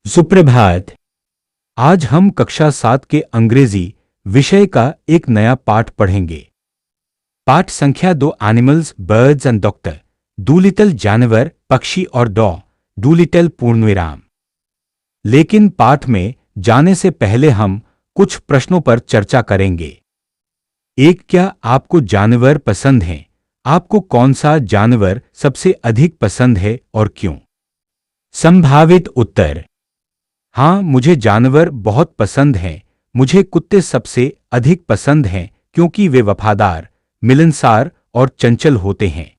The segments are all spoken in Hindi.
सुप्रभात। आज हम कक्षा 7 के अंग्रेजी विषय का एक नया पाठ पढ़ेंगे। पाठ संख्या 2 animals, birds and doctor Dolittle, जानवर, पक्षी और डूलिटल पूर्णविराम। लेकिन पाठ में जाने से पहले हम कुछ प्रश्नों पर चर्चा करेंगे। एक, क्या आपको जानवर पसंद हैं? आपको कौन सा जानवर सबसे अधिक पसंद है और क्यों? संभावित उत्तर: हाँ, मुझे जानवर बहुत पसंद हैं। मुझे कुत्ते सबसे अधिक पसंद हैं क्योंकि वे वफादार, मिलनसार और चंचल होते हैं।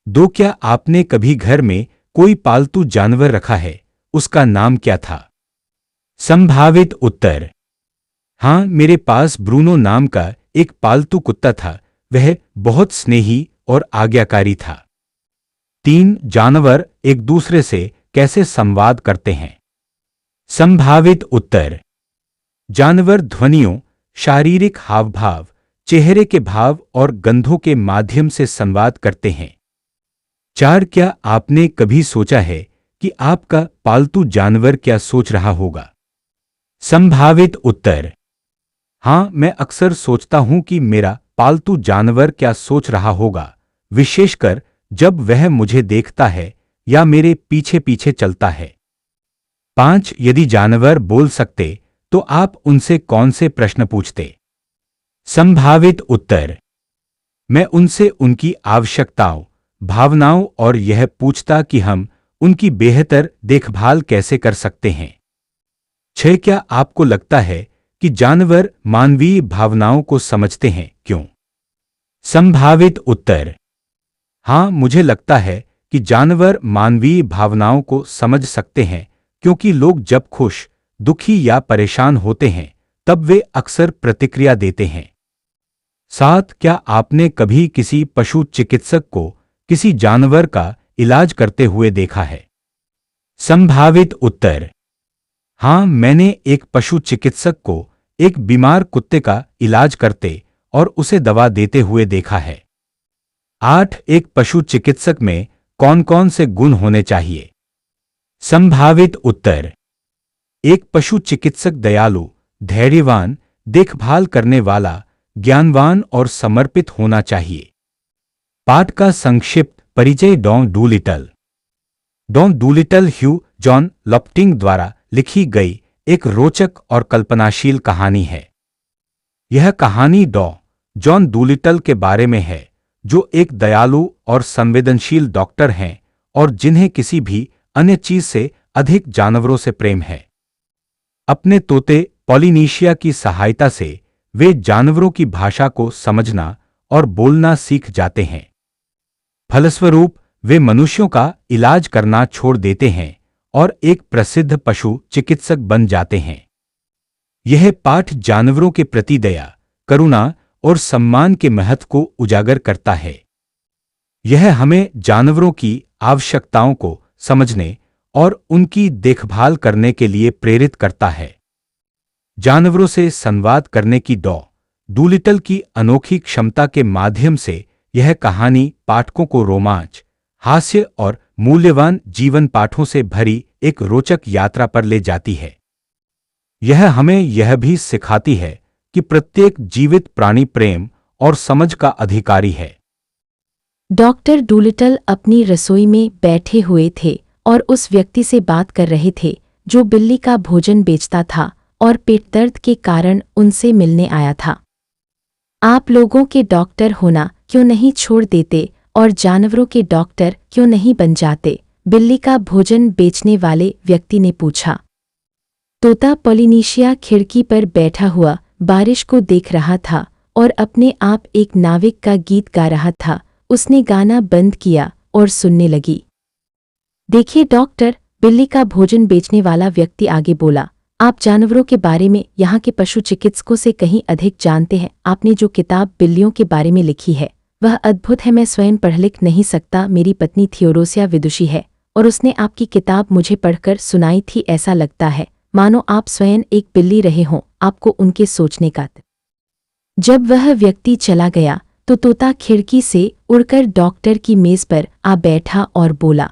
2, क्या आपने कभी घर में कोई पालतू जानवर रखा है? उसका नाम क्या था? संभावित उत्तर: हाँ, मेरे पास ब्रूनो नाम का एक पालतू कुत्ता था। वह बहुत स्नेही और आज्ञाकारी था। 3, जानवर एक दूसरे से कैसे संवाद करते हैं? संभावित उत्तर: जानवर ध्वनियों, शारीरिक हावभाव, चेहरे के भाव और गंधों के माध्यम से संवाद करते हैं। 4, क्या आपने कभी सोचा है कि आपका पालतू जानवर क्या सोच रहा होगा? संभावित उत्तर: हाँ, मैं अक्सर सोचता हूं कि मेरा पालतू जानवर क्या सोच रहा होगा, विशेषकर जब वह मुझे देखता है या मेरे पीछे पीछे चलता है। 5, यदि जानवर बोल सकते तो आप उनसे कौन से प्रश्न पूछते? संभावित उत्तर: मैं उनसे उनकी आवश्यकताओं, भावनाओं और यह पूछता कि हम उनकी बेहतर देखभाल कैसे कर सकते हैं। 6, क्या आपको लगता है कि जानवर मानवीय भावनाओं को समझते हैं? क्यों? संभावित उत्तर: हाँ, मुझे लगता है कि जानवर मानवीय भावनाओं को समझ सकते हैं क्योंकि लोग जब खुश, दुखी या परेशान होते हैं तब वे अक्सर प्रतिक्रिया देते हैं। 7, क्या आपने कभी किसी पशु चिकित्सक को किसी जानवर का इलाज करते हुए देखा है? संभावित उत्तर: हाँ, मैंने एक पशु चिकित्सक को एक बीमार कुत्ते का इलाज करते और उसे दवा देते हुए देखा है। 8, एक पशु चिकित्सक में कौन कौन से गुण होने चाहिए? संभावित उत्तर: एक पशु चिकित्सक दयालु, धैर्यवान, देखभाल करने वाला, ज्ञानवान और समर्पित होना चाहिए। पाठ का संक्षिप्त परिचय। डॉन डूलिटल ह्यू जॉन लॉफ्टिंग द्वारा लिखी गई एक रोचक और कल्पनाशील कहानी है। यह कहानी जॉन डूलिटल के बारे में है, जो एक दयालु और संवेदनशील डॉक्टर हैं और जिन्हें किसी भी अन्य चीज से अधिक जानवरों से प्रेम है। अपने तोते पॉलिनीशिया की सहायता से वे जानवरों की भाषा को समझना और बोलना सीख जाते हैं। फलस्वरूप वे मनुष्यों का इलाज करना छोड़ देते हैं और एक प्रसिद्ध पशु चिकित्सक बन जाते हैं। यह पाठ जानवरों के प्रति दया, करुणा और सम्मान के महत्व को उजागर करता है। यह हमें जानवरों की आवश्यकताओं को समझने और उनकी देखभाल करने के लिए प्रेरित करता है। जानवरों से संवाद करने की डूलिटल की अनोखी क्षमता के माध्यम से यह कहानी पाठकों को रोमांच, हास्य और मूल्यवान जीवन पाठों से भरी एक रोचक यात्रा पर ले जाती है। यह हमें यह भी सिखाती है कि प्रत्येक जीवित प्राणी प्रेम और समझ का अधिकारी है। डॉक्टर डूलिटल अपनी रसोई में बैठे हुए थे और उस व्यक्ति से बात कर रहे थे जो बिल्ली का भोजन बेचता था और पेट दर्द के कारण उनसे मिलने आया था। आप लोगों के डॉक्टर होना क्यों नहीं छोड़ देते और जानवरों के डॉक्टर क्यों नहीं बन जाते? बिल्ली का भोजन बेचने वाले व्यक्ति ने पूछा। तोता पॉलिनीशिया खिड़की पर बैठा हुआ बारिश को देख रहा था और अपने आप एक नाविक का गीत गा रहा था। उसने गाना बंद किया और सुनने लगी। देखिए डॉक्टर, बिल्ली का भोजन बेचने वाला व्यक्ति आगे बोला, आप जानवरों के बारे में यहाँ के पशु चिकित्सकों से कहीं अधिक जानते हैं। आपने जो किताब बिल्लियों के बारे में लिखी है वह अद्भुत है। मैं स्वयं पढ़ लिख नहीं सकता। मेरी पत्नी थियोडोसिया विदुषी है और उसने आपकी किताब मुझे पढ़कर सुनाई थी। ऐसा लगता है मानो आप स्वयं एक बिल्ली रहे हों। आपको उनके सोचने का। जब वह व्यक्ति चला गया तो तोता खिड़की से उड़कर डॉक्टर की मेज पर आ बैठा और बोला,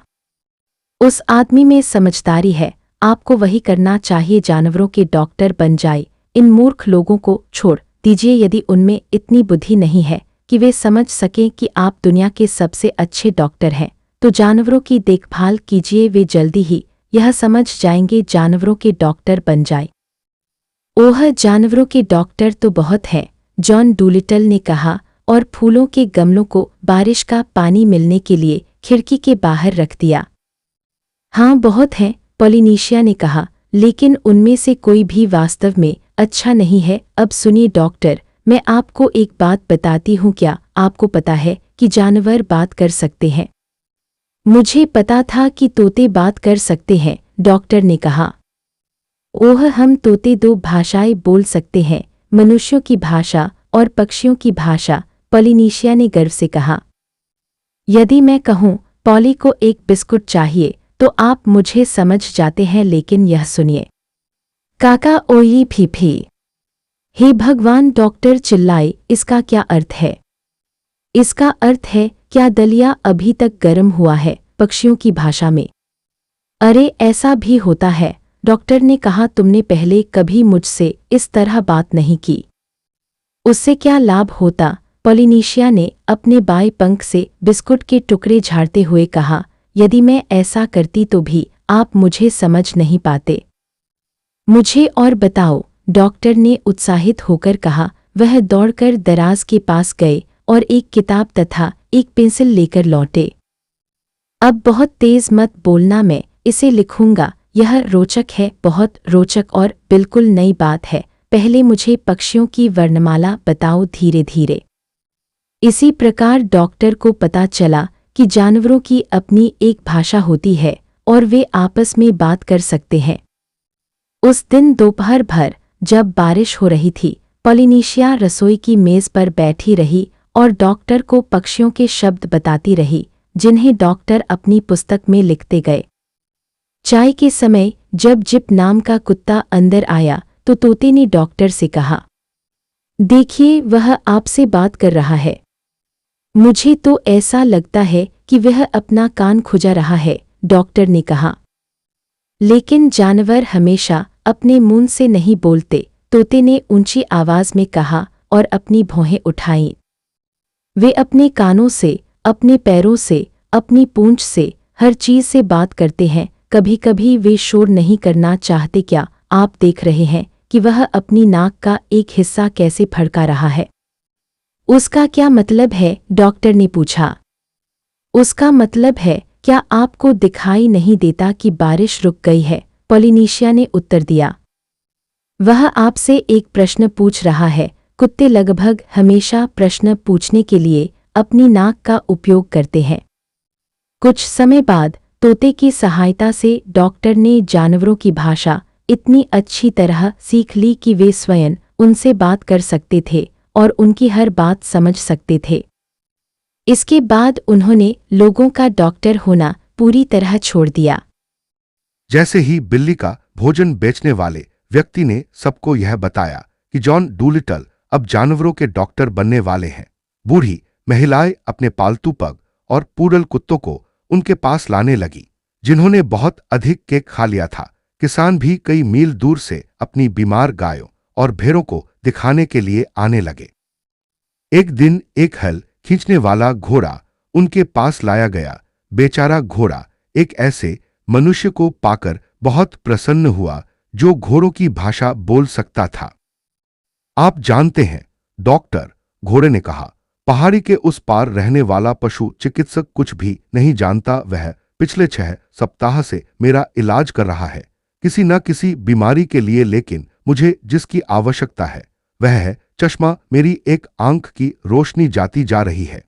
उस आदमी में समझदारी है। आपको वही करना चाहिए, जानवरों के डॉक्टर बन जाए। इन मूर्ख लोगों को छोड़ दीजिए। यदि उनमें इतनी बुद्धि नहीं है कि वे समझ सकें कि आप दुनिया के सबसे अच्छे डॉक्टर हैं, तो जानवरों की देखभाल कीजिए, वे जल्दी ही यह समझ जाएंगे, जानवरों के डॉक्टर बन जाए। ओह, जानवरों के डॉक्टर तो बहुत हैं, जॉन डूलिटल ने कहा और फूलों के गमलों को बारिश का पानी मिलने के लिए खिड़की के बाहर रख दिया। हाँ, बहुत हैं, पॉलिनीशिया ने कहा, लेकिन उनमें से कोई भी वास्तव में अच्छा नहीं है। अब सुनिए डॉक्टर, मैं आपको एक बात बताती हूँ। क्या आपको पता है कि जानवर बात कर सकते हैं? मुझे पता था कि तोते बात कर सकते हैं, डॉक्टर ने कहा। ओह, हम तोते दो भाषाएं बोल सकते हैं, मनुष्यों की भाषा और पक्षियों की भाषा, पॉलिनीशिया ने गर्व से कहा। यदि मैं कहूँ पॉली को एक बिस्कुट चाहिए तो आप मुझे समझ जाते हैं, लेकिन यह सुनिए, काका ओई फीफी। हे भगवान, डॉक्टर चिल्लाए, इसका क्या अर्थ है? इसका अर्थ है, क्या दलिया अभी तक गर्म हुआ है, पक्षियों की भाषा में। अरे ऐसा भी होता है, डॉक्टर ने कहा, तुमने पहले कभी मुझसे इस तरह बात नहीं की। उससे क्या लाभ होता? पॉलिनीशिया ने अपने बाएं पंख से बिस्कुट के टुकड़े झाड़ते हुए कहा, यदि मैं ऐसा करती तो भी आप मुझे समझ नहीं पाते। मुझे और बताओ, डॉक्टर ने उत्साहित होकर कहा। वह दौड़कर दराज के पास गए और एक किताब तथा एक पेंसिल लेकर लौटे। अब बहुत तेज मत बोलना, मैं इसे लिखूंगा। यह रोचक है, बहुत रोचक और बिल्कुल नई बात है। पहले मुझे पक्षियों की वर्णमाला बताओ, धीरे धीरे। इसी प्रकार डॉक्टर को पता चला कि जानवरों की अपनी एक भाषा होती है और वे आपस में बात कर सकते हैं। उस दिन दोपहर भर जब बारिश हो रही थी, पॉलिनीशिया रसोई की मेज पर बैठी रही और डॉक्टर को पक्षियों के शब्द बताती रही, जिन्हें डॉक्टर अपनी पुस्तक में लिखते गए। चाय के समय जब जिप नाम का कुत्ता अंदर आया तो तोते ने डॉक्टर से कहा, देखिए, वह आपसे बात कर रहा है। मुझे तो ऐसा लगता है कि वह अपना कान खुजा रहा है, डॉक्टर ने कहा। लेकिन जानवर हमेशा अपने मुंह से नहीं बोलते, तोते ने ऊंची आवाज में कहा और अपनी भौहें उठाईं। वे अपने कानों से, अपने पैरों से, अपनी पूंछ से, हर चीज से बात करते हैं। कभी कभी वे शोर नहीं करना चाहते। क्या आप देख रहे हैं कि वह अपनी नाक का एक हिस्सा कैसे फड़का रहा है? उसका क्या मतलब है? डॉक्टर ने पूछा। उसका मतलब है, क्या आपको दिखाई नहीं देता कि बारिश रुक गई है? पॉलिनीशिया ने उत्तर दिया। वह आपसे एक प्रश्न पूछ रहा है। कुत्ते लगभग हमेशा प्रश्न पूछने के लिए अपनी नाक का उपयोग करते हैं। कुछ समय बाद तोते की सहायता से डॉक्टर ने जानवरों की भाषा इतनी अच्छी तरह सीख ली कि वे स्वयं उनसे बात कर सकते थे और उनकी हर बात समझ सकते थे। इसके बाद उन्होंने लोगों का डॉक्टर होना पूरी तरह छोड़ दिया। जैसे ही बिल्ली का भोजन बेचने वाले व्यक्ति ने सबको यह बताया कि जॉन डूलिटल अब जानवरों के डॉक्टर बनने वाले हैं, बूढ़ी महिलाएं अपने पालतू पग और पूडल कुत्तों को उनके पास लाने लगी, जिन्होंने बहुत अधिक केक खा लिया था। किसान भी कई मील दूर से अपनी बीमार गायों और भेड़ों को दिखाने के लिए आने लगे। एक दिन एक हल खींचने वाला घोड़ा उनके पास लाया गया। बेचारा घोड़ा एक ऐसे मनुष्य को पाकर बहुत प्रसन्न हुआ जो घोड़ों की भाषा बोल सकता था। आप जानते हैं डॉक्टर, घोड़े ने कहा, पहाड़ी के उस पार रहने वाला पशु चिकित्सक कुछ भी नहीं जानता। वह पिछले 6 सप्ताह से मेरा इलाज कर रहा है, किसी न किसी बीमारी के लिए, लेकिन मुझे जिसकी आवश्यकता है वह है चश्मा। मेरी एक आंख की रोशनी जाती जा रही है।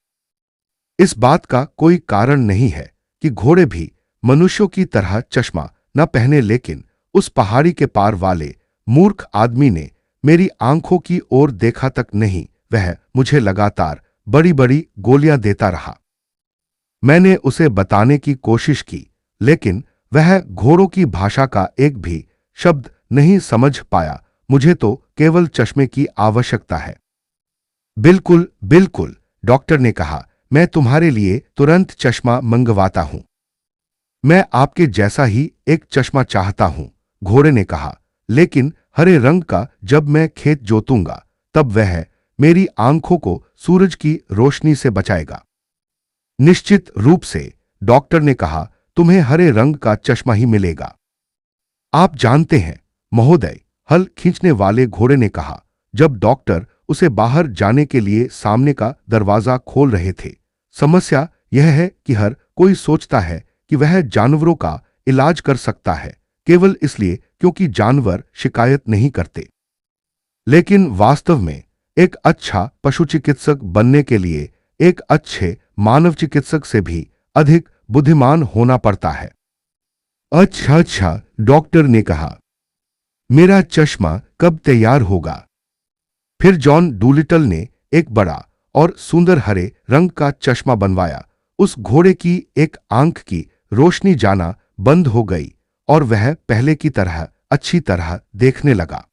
इस बात का कोई कारण नहीं है कि घोड़े भी मनुष्यों की तरह चश्मा न पहने, लेकिन उस पहाड़ी के पार वाले मूर्ख आदमी ने मेरी आंखों की ओर देखा तक नहीं। वह मुझे लगातार बड़ी बड़ी गोलियां देता रहा। मैंने उसे बताने की कोशिश की, लेकिन वह घोड़ों की भाषा का एक भी शब्द नहीं समझ पाया। मुझे तो केवल चश्मे की आवश्यकता है। बिल्कुल बिल्कुल, डॉक्टर ने कहा, मैं तुम्हारे लिए तुरंत चश्मा मंगवाता हूं। मैं आपके जैसा ही एक चश्मा चाहता हूं, घोड़े ने कहा, लेकिन हरे रंग का। जब मैं खेत जोतूंगा तब वह मेरी आंखों को सूरज की रोशनी से बचाएगा। निश्चित रूप से, डॉक्टर ने कहा, तुम्हें हरे रंग का चश्मा ही मिलेगा। आप जानते हैं महोदय, हल खींचने वाले घोड़े ने कहा, जब डॉक्टर उसे बाहर जाने के लिए सामने का दरवाजा खोल रहे थे। समस्या यह है कि हर कोई सोचता है कि वह जानवरों का इलाज कर सकता है केवल इसलिए क्योंकि जानवर शिकायत नहीं करते। लेकिन वास्तव में एक अच्छा पशु चिकित्सक बनने के लिए एक अच्छे मानव चिकित्सक से भी अधिक बुद्धिमान होना पड़ता है। अच्छा, डॉक्टर ने कहा, मेरा चश्मा कब तैयार होगा? फिर जॉन डूलिटल ने एक बड़ा और सुंदर हरे रंग का चश्मा बनवाया। उस घोड़े की एक आंख की रोशनी जाना बंद हो गई और वह पहले की तरह अच्छी तरह देखने लगा।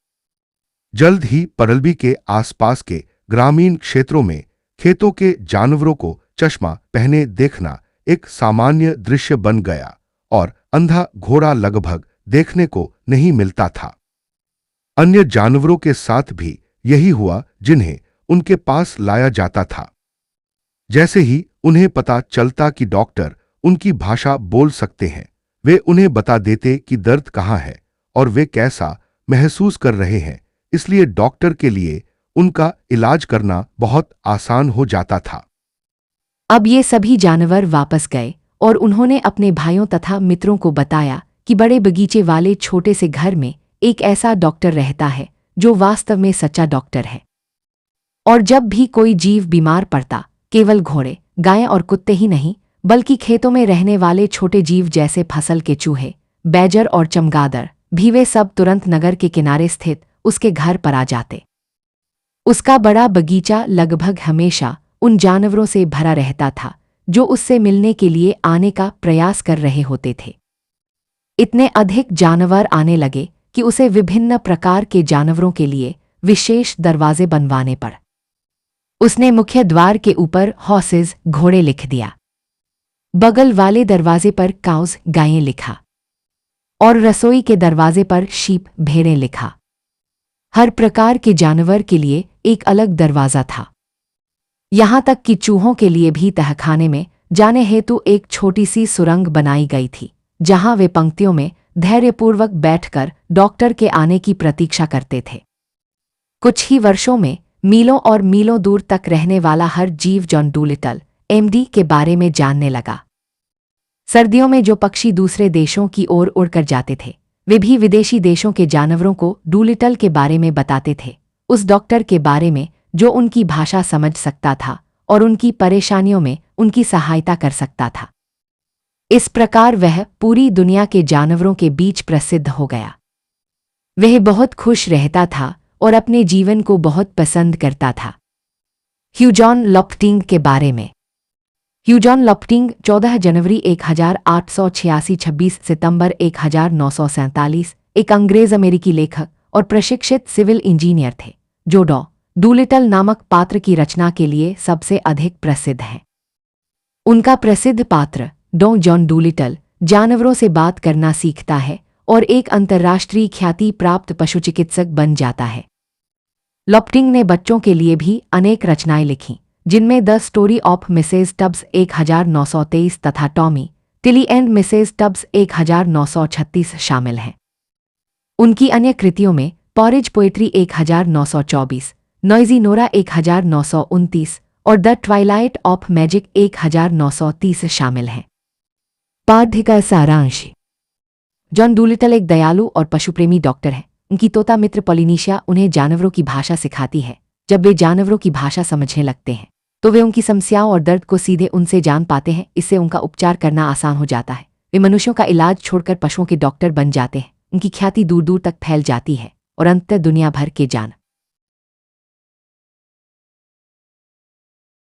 जल्द ही परलबी के आसपास के ग्रामीण क्षेत्रों में खेतों के जानवरों को चश्मा पहने देखना एक सामान्य दृश्य बन गया और अंधा घोड़ा लगभग देखने को नहीं मिलता था। अन्य जानवरों के साथ भी यही हुआ जिन्हें उनके पास लाया जाता था। जैसे ही उन्हें पता चलता कि डॉक्टर उनकी भाषा बोल सकते हैं, वे उन्हें बता देते कि दर्द कहाँ है और वे कैसा महसूस कर रहे हैं। इसलिए डॉक्टर के लिए उनका इलाज करना बहुत आसान हो जाता था। अब ये सभी जानवर वापस गए और उन्होंने अपने भाइयों तथा मित्रों को बताया कि बड़े बगीचे वाले छोटे से घर में एक ऐसा डॉक्टर रहता है जो वास्तव में सच्चा डॉक्टर है। और जब भी कोई जीव बीमार पड़ता, केवल घोड़े, गायें और कुत्ते ही नहीं, बल्कि खेतों में रहने वाले छोटे जीव जैसे फसल के चूहे, बैजर और चमगादड़ भी, वे सब तुरंत नगर के किनारे स्थित उसके घर पर आ जाते। उसका बड़ा बगीचा लगभग हमेशा उन जानवरों से भरा रहता था जो उससे मिलने के लिए आने का प्रयास कर रहे होते थे। इतने अधिक जानवर आने लगे कि उसे विभिन्न प्रकार के जानवरों के लिए विशेष दरवाजे बनवाने पड़। उसने मुख्य द्वार के ऊपर हॉर्सेस, घोड़े लिख दिया, बगल वाले दरवाजे पर काउज, गायें लिखा और रसोई के दरवाजे पर शीप, भेड़ें लिखा। हर प्रकार के जानवर के लिए एक अलग दरवाजा था। यहां तक कि चूहों के लिए भी तहखाने में जाने हेतु एक छोटी सी सुरंग बनाई गई थी, जहां वे पंक्तियों में धैर्यपूर्वक बैठकर डॉक्टर के आने की प्रतीक्षा करते थे। कुछ ही वर्षों में मीलों और मीलों दूर तक रहने वाला हर जीव जॉन डूलिटल एमडी के बारे में जानने लगा। सर्दियों में जो पक्षी दूसरे देशों की ओर उड़कर जाते थे, वे भी विदेशी देशों के जानवरों को डूलिटल के बारे में बताते थे, उस डॉक्टर के बारे में जो उनकी भाषा समझ सकता था और उनकी परेशानियों में उनकी सहायता कर सकता था। इस प्रकार वह पूरी दुनिया के जानवरों के बीच प्रसिद्ध हो गया। वह बहुत खुश रहता था और अपने जीवन को बहुत पसंद करता था। ह्यू जॉन लॉफ्टिंग के बारे में। ह्यू जॉन लॉफ्टिंग 14 जनवरी 1886 26 सितंबर 1947 एक अंग्रेज अमेरिकी लेखक और प्रशिक्षित सिविल इंजीनियर थे जो डॉ डूलिटल नामक पात्र की रचना के लिए सबसे अधिक प्रसिद्ध हैं। उनका प्रसिद्ध पात्र डॉ जॉन डूलिटल जानवरों से बात करना सीखता है और एक अंतर्राष्ट्रीय ख्याति प्राप्त पशु चिकित्सक बन जाता है। लॉफ्टिंग ने बच्चों के लिए भी अनेक रचनाएं लिखीं, जिनमें the story of Mrs Tubbs 1923 तथा Tommy, Tilly and Mrs Tubbs 1936 शामिल हैं। उनकी अन्य कृतियों में पॉरेज पोएट्री 1924, नॉइजी नोरा 1929 और द ट्वाइलाइट ऑफ मैजिक 1930 शामिल हैं। पाठ्य का सारांश। जॉन डूलिटल एक दयालु और पशुप्रेमी डॉक्टर है। उनकी तोता मित्र पॉलिनीशिया उन्हें जानवरों की भाषा सिखाती है। जब वे जानवरों की भाषा समझने लगते हैं तो वे उनकी समस्याओं और दर्द को सीधे उनसे जान पाते हैं। इससे उनका उपचार करना आसान हो जाता है। वे मनुष्यों का इलाज छोड़कर पशुओं के डॉक्टर बन जाते हैं। उनकी ख्याति दूर दूर तक फैल जाती है और अंततः दुनिया भर के जान